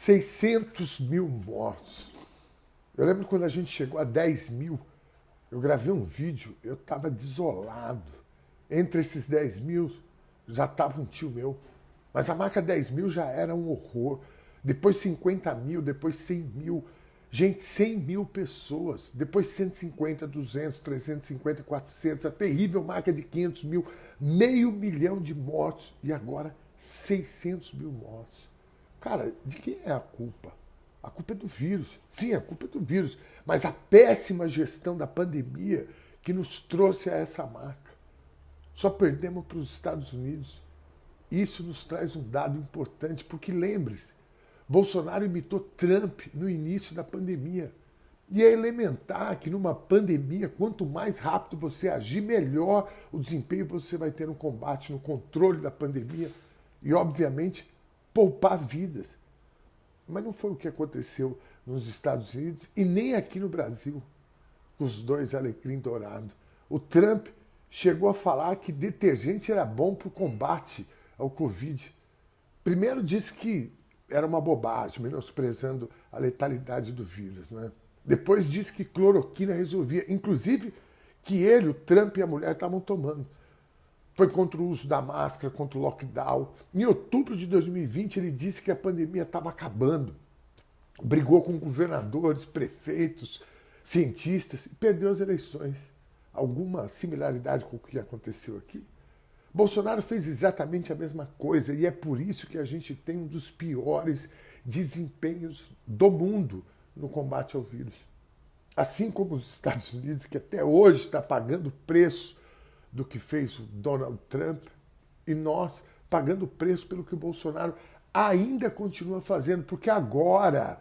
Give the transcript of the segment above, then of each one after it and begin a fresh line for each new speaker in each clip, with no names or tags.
600 mil mortos. Eu lembro quando a gente chegou a 10 mil, eu gravei um vídeo, eu estava desolado. Entre esses 10 mil já estava um tio meu. Mas a marca 10 mil já era um horror. Depois 50 mil, depois 100 mil. Gente, 100 mil pessoas. Depois 150, 200, 350, 400. A terrível marca de 500 mil. Meio milhão de mortos. E agora 600 mil mortos. Cara, de quem é a culpa? A culpa é do vírus. Sim, a culpa é do vírus. Mas a péssima gestão da pandemia que nos trouxe a essa marca. Só perdemos para os Estados Unidos. Isso nos traz um dado importante, porque lembre-se, Bolsonaro imitou Trump no início da pandemia. E é elementar que numa pandemia, quanto mais rápido você agir, melhor o desempenho você vai ter no combate, no controle da pandemia e, obviamente, poupar vidas. Mas não foi o que aconteceu nos Estados Unidos e nem aqui no Brasil, com os dois alecrim dourado. O Trump chegou a falar que detergente era bom para o combate ao Covid. Primeiro disse que era uma bobagem, menosprezando a letalidade do vírus. Né? Depois disse que cloroquina resolvia, inclusive que ele, o Trump e a mulher estavam tomando. Foi contra o uso da máscara, contra o lockdown. Em outubro de 2020, ele disse que a pandemia estava acabando. Brigou com governadores, prefeitos, cientistas e perdeu as eleições. Alguma similaridade com o que aconteceu aqui? Bolsonaro fez exatamente a mesma coisa e é por isso que a gente tem um dos piores desempenhos do mundo no combate ao vírus. Assim como os Estados Unidos, que até hoje está pagando o preço do que fez o Donald Trump, e nós pagando o preço pelo que o Bolsonaro ainda continua fazendo, porque agora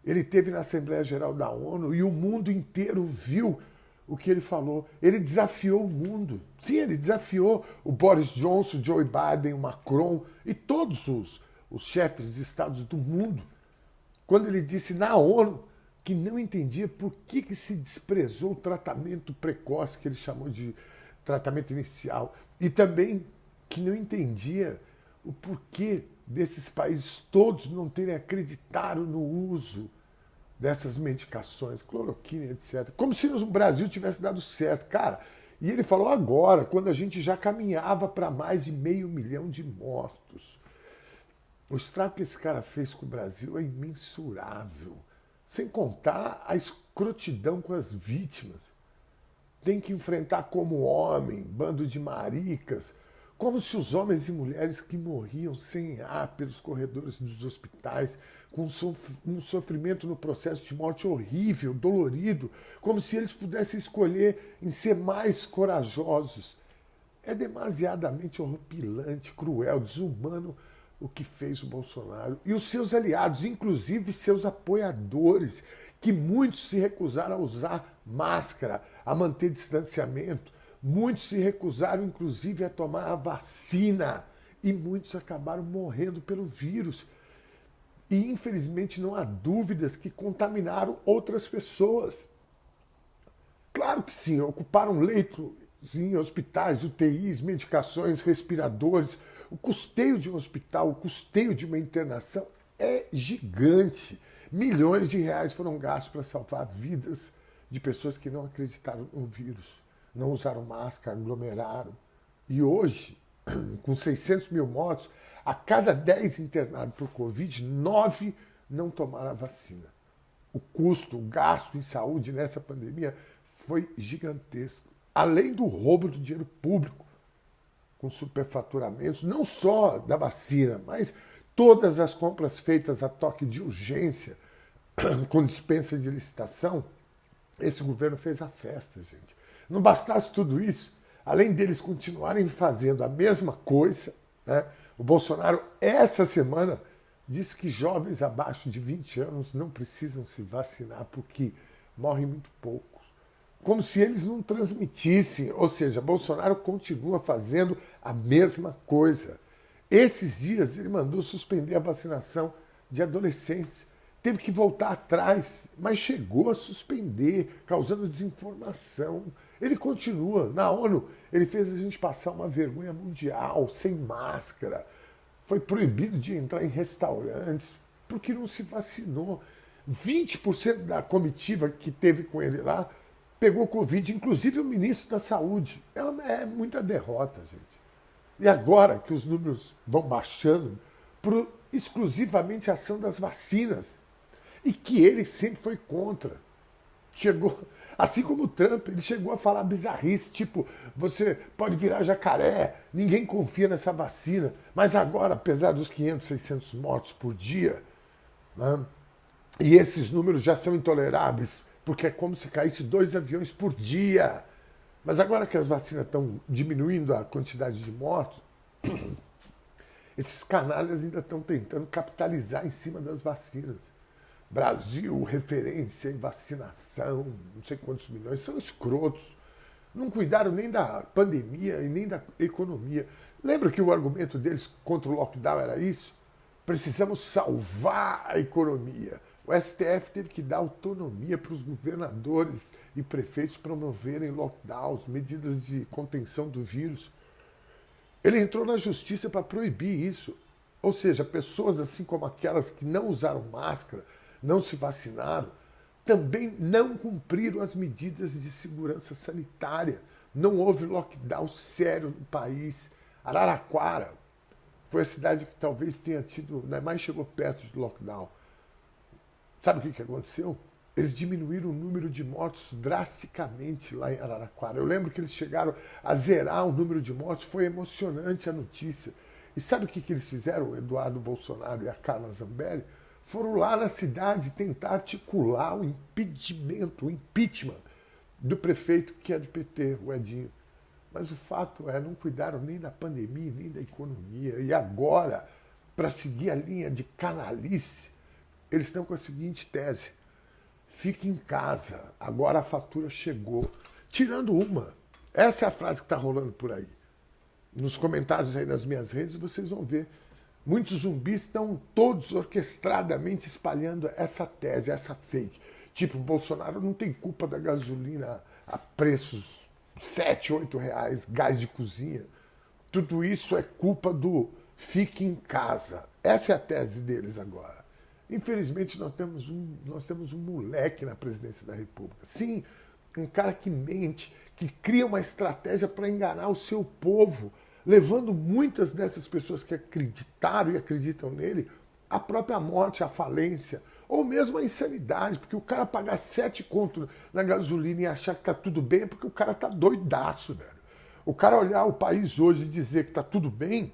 ele esteve na Assembleia Geral da ONU e o mundo inteiro viu o que ele falou. Ele desafiou o mundo. Sim, ele desafiou o Boris Johnson, o Joe Biden, o Macron e todos os chefes de estados do mundo, quando ele disse na ONU que não entendia por que se desprezou o tratamento precoce, que ele chamou de tratamento inicial, e também que não entendia o porquê desses países todos não terem acreditado no uso dessas medicações, cloroquina, etc. Como se no Brasil tivesse dado certo. Cara, e ele falou agora, quando a gente já caminhava para mais de 500 mil de mortos. O estrago que esse cara fez com o Brasil é imensurável. Sem contar a escrotidão com as vítimas. Tem que enfrentar como homem, bando de maricas, como se os homens e mulheres que morriam sem ar pelos corredores dos hospitais, com um sofrimento no processo de morte horrível, dolorido, como se eles pudessem escolher em ser mais corajosos. É demasiadamente horripilante, cruel, desumano o que fez o Bolsonaro e os seus aliados, inclusive seus apoiadores, que muitos se recusaram a usar máscara, a manter distanciamento, muitos se recusaram, inclusive, a tomar a vacina e muitos acabaram morrendo pelo vírus. E, infelizmente, não há dúvidas que contaminaram outras pessoas. Claro que sim, ocuparam leitos em hospitais, UTIs, medicações, respiradores. O custeio de um hospital, o custeio de uma internação é gigante. Milhões de reais foram gastos para salvar vidas de pessoas que não acreditaram no vírus, não usaram máscara, aglomeraram. E hoje, com 600 mil mortos, a cada 10 internados por Covid, 9 não tomaram a vacina. O custo, o gasto em saúde nessa pandemia foi gigantesco. Além do roubo do dinheiro público, com superfaturamentos, não só da vacina, mas todas as compras feitas a toque de urgência, com dispensa de licitação, esse governo fez a festa, gente. Não bastasse tudo isso, além deles continuarem fazendo a mesma coisa, né? O Bolsonaro, essa semana, disse que jovens abaixo de 20 anos não precisam se vacinar porque morrem muito poucos. Como se eles não transmitissem, ou seja, Bolsonaro continua fazendo a mesma coisa. Esses dias ele mandou suspender a vacinação de adolescentes. Teve que voltar atrás, mas chegou a suspender, causando desinformação. Ele continua. Na ONU, ele fez a gente passar uma vergonha mundial, sem máscara. Foi proibido de entrar em restaurantes. porque não se vacinou. 20% da comitiva que teve com ele lá pegou Covid, inclusive o ministro da Saúde. É muita derrota, gente. E agora que os números vão baixando por exclusivamente a ação das vacinas, e que ele sempre foi contra. Chegou, assim como o Trump, ele chegou a falar bizarrice, tipo, você pode virar jacaré, ninguém confia nessa vacina. Mas agora, apesar dos 500, 600 mortos por dia, né, e esses números já são intoleráveis, porque é como se caísse 2 aviões por dia. Mas agora que as vacinas estão diminuindo a quantidade de mortos, esses canalhas ainda estão tentando capitalizar em cima das vacinas. Brasil, referência em vacinação, não sei quantos milhões, são escrotos. Não cuidaram nem da pandemia e nem da economia. Lembra que o argumento deles contra o lockdown era isso? Precisamos salvar a economia. O STF teve que dar autonomia para os governadores e prefeitos promoverem lockdowns, medidas de contenção do vírus. Ele entrou na justiça para proibir isso. Ou seja, pessoas assim como aquelas que não usaram máscara, não se vacinaram, também não cumpriram as medidas de segurança sanitária. Não houve lockdown sério no país. Araraquara foi a cidade que talvez tenha tido, mais chegou perto de lockdown. Sabe o que aconteceu? Eles diminuíram o número de mortos drasticamente lá em Araraquara. Eu lembro que eles chegaram a zerar o número de mortos, foi emocionante a notícia. E sabe o que eles fizeram, o Eduardo Bolsonaro e a Carla Zambelli? Foram lá na cidade tentar articular o impedimento, o impeachment do prefeito que é do PT, o Edinho. Mas o fato é, não cuidaram nem da pandemia, nem da economia. E agora, para seguir a linha de canalice, eles estão com a seguinte tese: fique em casa, agora a fatura chegou. Tirando uma, essa é a frase que está rolando por aí. Nos comentários aí nas minhas redes vocês vão ver. Muitos zumbis estão todos orquestradamente espalhando essa tese, essa fake. Tipo, Bolsonaro não tem culpa da gasolina a preços 7, 8 reais, gás de cozinha. Tudo isso é culpa do fique em casa. Essa é a tese deles agora. Infelizmente, nós temos um moleque na presidência da República. Sim, um cara que mente, que cria uma estratégia para enganar o seu povo, levando muitas dessas pessoas que acreditaram e acreditam nele à própria morte, à falência, ou mesmo à insanidade, porque o cara pagar 7 conto na gasolina e achar que tá tudo bem é porque o cara tá doidaço, velho. O cara olhar o país hoje e dizer que tá tudo bem,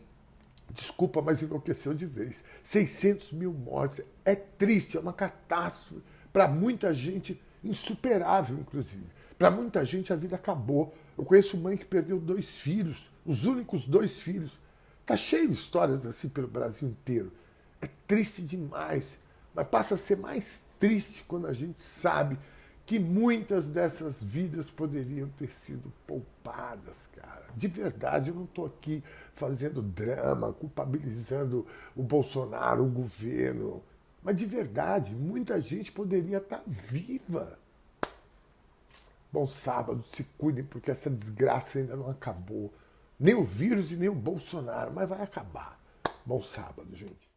desculpa, mas enlouqueceu de vez. 600 mil mortes. É triste, é uma catástrofe. Para muita gente, insuperável, inclusive. Para muita gente, a vida acabou. Eu conheço mãe que perdeu 2 filhos, os únicos 2 filhos. Tá cheio de histórias assim pelo Brasil inteiro. É triste demais. Mas passa a ser mais triste quando a gente sabe que muitas dessas vidas poderiam ter sido poupadas, cara. De verdade, eu não estou aqui fazendo drama, culpabilizando o Bolsonaro, o governo. Mas de verdade, muita gente poderia estar viva. Bom sábado, se cuidem, porque essa desgraça ainda não acabou. Nem o vírus e nem o Bolsonaro, mas vai acabar. Bom sábado, gente.